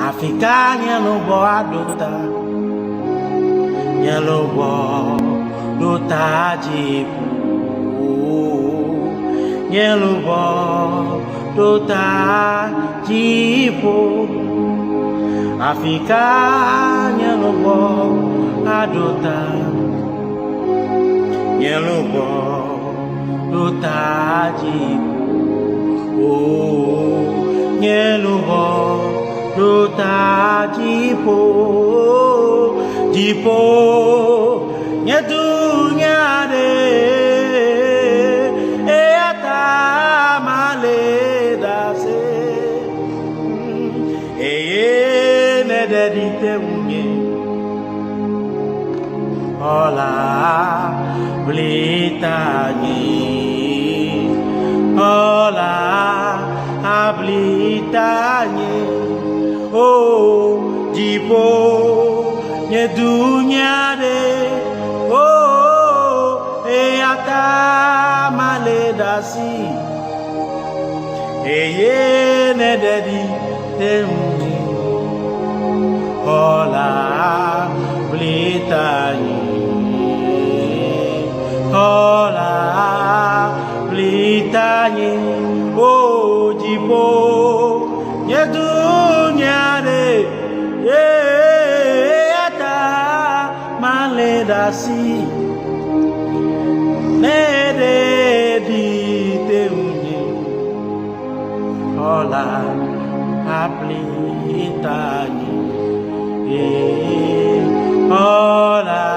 Africa nyelubo adota, nyelubo dota jibu, nyelubo dota jibu. Africa nyelubo adota, nyelubo dota jibu, nyelubo dota jibu, jibu nyedunya de eata maledase eye nededite unye ola blitani ola ablitani oh jibo nyedunya de oh eata maledasi eye nededi temuni ola blitani ola blitani oh jibo nyedunya de eata maledasi nede di teunye ola aplitani ola